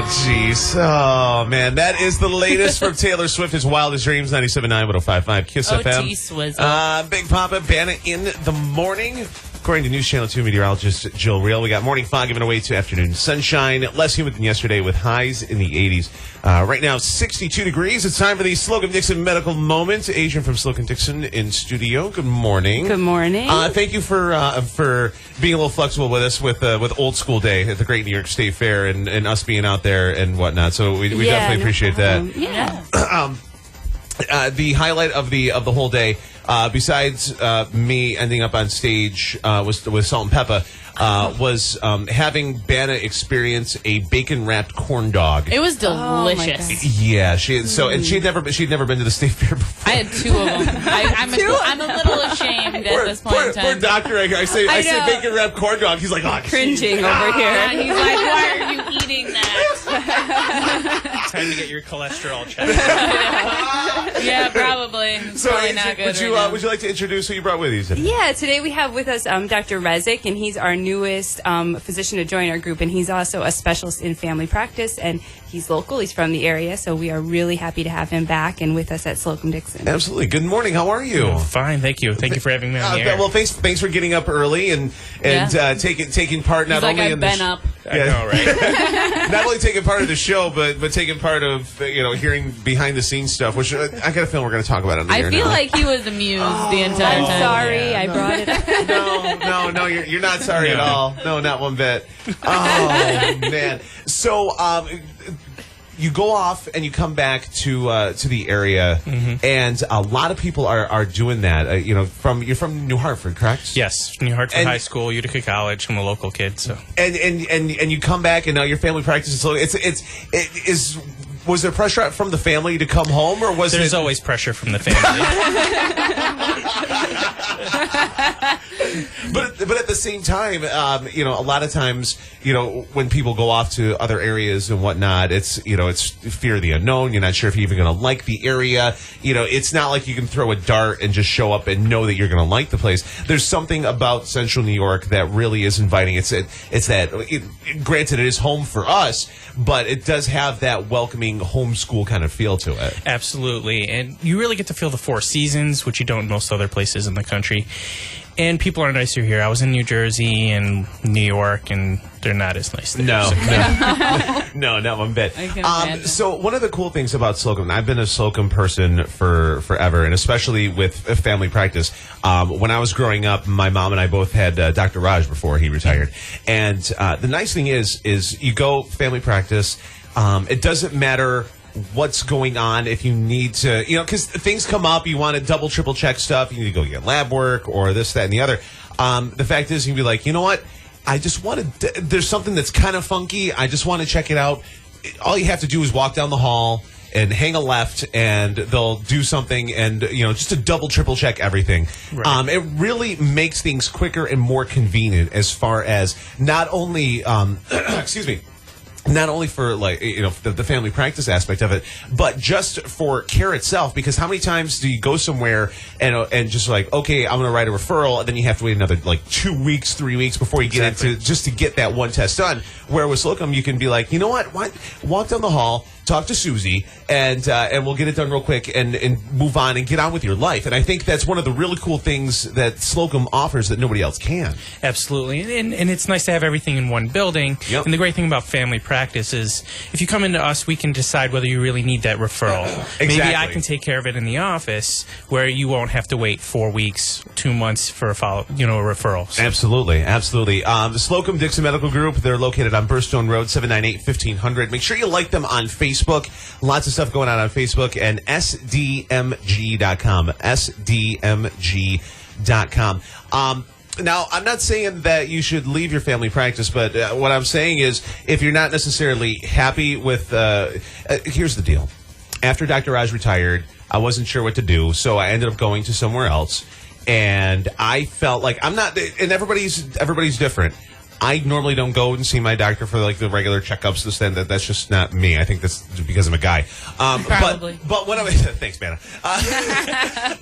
Oh, jeez. Oh, man. That is the latest from Taylor Swift, His Wildest Dreams, 97.9, 105.5, KISS FM. Swizzle. Big Papa, Banna in the morning. According to News Channel 2 meteorologist Jill Reel, we got morning fog giving away to afternoon sunshine. Less humid than yesterday with highs in the 80s. Right now, 62 degrees. It's time for the Slocum Dickson Medical Moment. Adrian from Slocum Dickson in studio. Good morning. Good morning. Thank you for being a little flexible with us with Old School Day at the Great New York State Fair and us being out there and whatnot. So we definitely appreciate that. Yeah. The highlight of the whole day, besides me ending up on stage with Salt and Peppa, was having Banna experience a bacon wrapped corn dog. It was delicious. Yeah, she'd never been to the state fair before. I had two of them. I'm a little ashamed at this point in time. Poor doctor, I say bacon wrapped corn dog. He's like, cringing over here. And he's like, why are you eating that? Time to get your cholesterol checked. Yeah, probably. It's probably not good. Would you like to introduce who you brought with you today? Yeah, today we have with us Dr. Rezk, and he's our newest physician to join our group, and he's also a specialist in family practice, and he's local. He's from the area, so we are really happy to have him back and with us at Slocum Dickson. Absolutely. Good morning. How are you? Fine, thank you. Thank you for having me on the air. Well, thanks for getting up early and taking part not only in I've been up. I know, right? not only taking part of the show, but taking part of hearing behind the scenes stuff, which I got a feeling we're going to talk about on the air. I feel like he was amused the entire time. I'm sorry, I brought it up. No, you're not sorry at all. No, not one bit. Oh man. So you go off and you come back to the area, and a lot of people are doing that. You're from New Hartford, correct? Yes, New Hartford High School, Utica College. I'm a local kid, so. And you come back, and now your family practice is so was there pressure from the family to come home, or was there's always pressure from the family? But at the same time, a lot of times, when people go off to other areas and whatnot, it's fear of the unknown. You're not sure if you're even going to like the area. It's not like you can throw a dart and just show up and know that you're going to like the place. There's something about Central New York that really is inviting. Granted, it is home for us, but it does have that welcoming homeschool kind of feel to it. Absolutely, and you really get to feel the four seasons, which you don't in most other places in the country. And people are nicer here. I was in New Jersey and New York, and they're not as nice there. No, not one bit. So one of the cool things about Slocum, and I've been a Slocum person for forever, and especially with family practice. When I was growing up, my mom and I both had Dr. Raj before he retired. And the nice thing is you go family practice. It doesn't matter what's going on if you need to, because things come up, you want to double, triple check stuff, you need to go get lab work or this, that, and the other. The fact is, you can be like, you know what, I just want to, there's something that's kind of funky, I just want to check it out. All you have to do is walk down the hall and hang a left, and they'll do something, and just to double, triple check everything. Right. It really makes things quicker and more convenient as far as not only, excuse me, not only for the family practice aspect of it, but just for care itself. Because how many times do you go somewhere and just okay, I'm going to write a referral, and then you have to wait another 2 weeks, 3 weeks before you get into just to get that one test done. Where with Slocum, you can be like, you know what? Walk down the hall, talk to Susie, and we'll get it done real quick and move on and get on with your life. And I think that's one of the really cool things that Slocum offers that nobody else can. Absolutely. And it's nice to have everything in one building. Yep. And the great thing about family practice is if you come into us, we can decide whether you really need that referral. Exactly. Maybe I can take care of it in the office where you won't have to wait 4 weeks, 2 months for a referral. So. Absolutely. The Slocum Dickson Medical Group, they're located on Burstone Road, 798-1500. Make sure you like them on Facebook. Lots of stuff going on Facebook, and sdmg.com. sdmg.com. Now, I'm not saying that you should leave your family practice, but what I'm saying is if you're not necessarily happy with... here's the deal. After Dr. Raj retired, I wasn't sure what to do, so I ended up going to somewhere else, and I felt like I'm not... And everybody's different. I normally don't go and see my doctor for the regular checkups. That's just not me. I think that's because I'm a guy. Probably. But when thanks, Banna.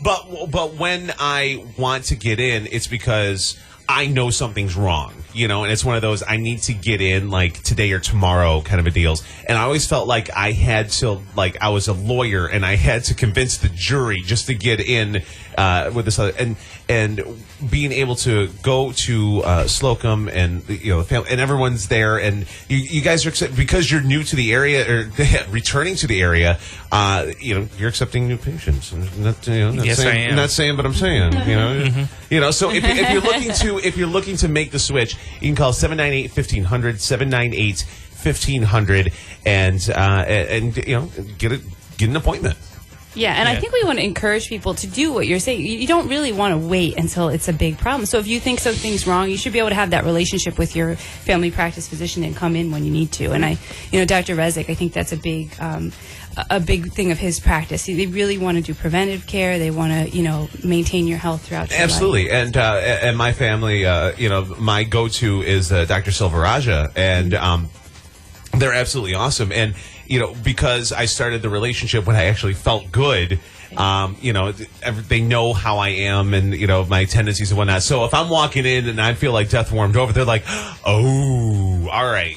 But when I want to get in, it's because I know something's wrong, and it's one of those I need to get in like today or tomorrow kind of a deals. And I always felt like I had to, like I was a lawyer and I had to convince the jury just to get in with this other, and being able to go to Slocum and the family and everyone's there, and you guys are because you're new to the area or returning to the area. You're accepting new patients. Yes, I am. I'm not saying, but I'm saying. So if you're looking to make the switch, you can call 798-1500, 798-1500, and get an appointment. Yeah, and I think we want to encourage people to do what you're saying. You don't really want to wait until it's a big problem. So if you think something's wrong, you should be able to have that relationship with your family practice physician and come in when you need to. And Dr. Rezk, I think that's a big thing of his practice. They really want to do preventive care. They want to, maintain your health throughout your Absolutely. life. And my family, my go-to is Dr. Silveraja, and they're absolutely awesome. And because I started the relationship when I actually felt good, they know how I am and, my tendencies and whatnot. So if I'm walking in and I feel like death warmed over, they're like, oh, all right,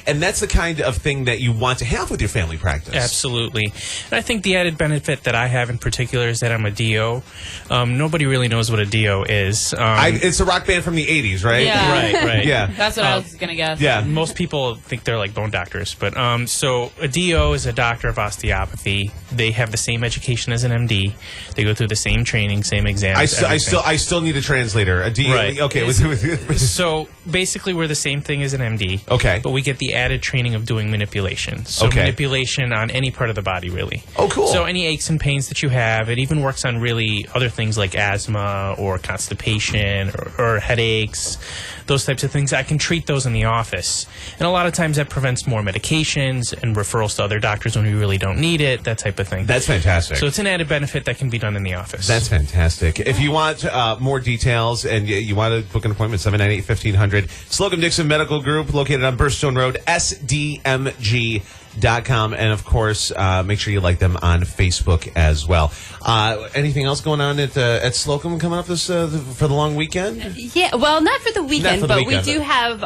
and that's the kind of thing that you want to have with your family practice. Absolutely. And I think the added benefit that I have in particular is that I'm a DO. Nobody really knows what a DO is. It's a rock band from the 80s, right? Yeah. Right. Yeah. That's what I was going to guess. Yeah. Most people think they're like bone doctors, but so a DO is a doctor of osteopathy. They have the same education as an MD. They go through the same training, same exams. I still need a translator. A DO. Right. Okay. So basically, we're the same thing as an MD. Okay. But we get the added training of doing manipulation. So Okay. manipulation on any part of the body, really. Oh, cool. So any aches and pains that you have, it even works on really other things like asthma or constipation or headaches, those types of things. I can treat those in the office. And a lot of times that prevents more medications and referrals to other doctors when we really don't need it, that type of thing. That's fantastic. So it's an added benefit that can be done in the office. That's fantastic. If you want more details and you want to book an appointment, 798-1500. Slocum Dickson Medical Group, located on Burstone Road, SDMG.com. And, of course, make sure you like them on Facebook as well. Anything else going on at Slocum coming up this for the long weekend? Yeah, well, not for the weekend, but we weekend, do have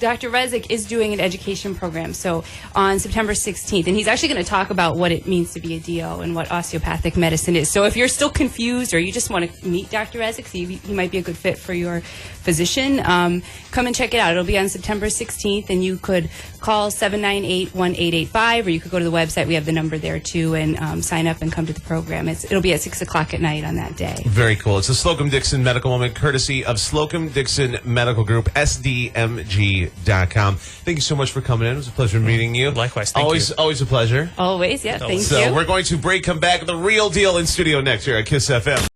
Dr. Rezk is doing an education program. So on September 16th, and he's actually going to talk about what it means to be a DO and what osteopathic medicine is. So if you're still confused or you just want to meet Dr. Rezk, he might be a good fit for your physician, come and check it out. It'll be on September 16th, and you could call 798-1885, or you could go to the website. We have the number there, too, and sign up and come to the program. It'll be at 6 o'clock at night on that day. Very cool. It's a Slocum Dickson Medical Moment, courtesy of Slocum Dickson Medical Group, SDMG.com. Thank you so much for coming in. It was a pleasure meeting you. Likewise. Thank you. Always a pleasure. Always, yeah. Thank you. So we're going to break, come back. The real deal in studio next here at KISS FM.